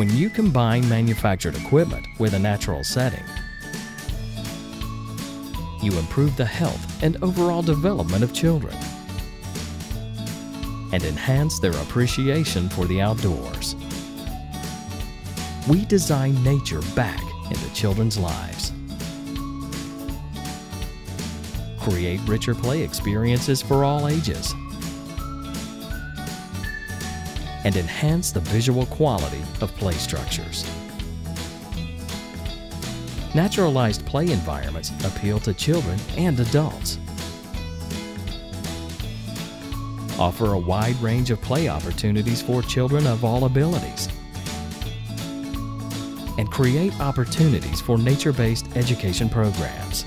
When you combine manufactured equipment with a natural setting, you improve the health and overall development of children and enhance their appreciation for the outdoors. We design nature back into children's lives. Create richer play experiences for all ages and enhance the visual quality of play structures. Naturalized play environments appeal to children and adults. Offer a wide range of play opportunities for children of all abilities. And create opportunities for nature-based education programs.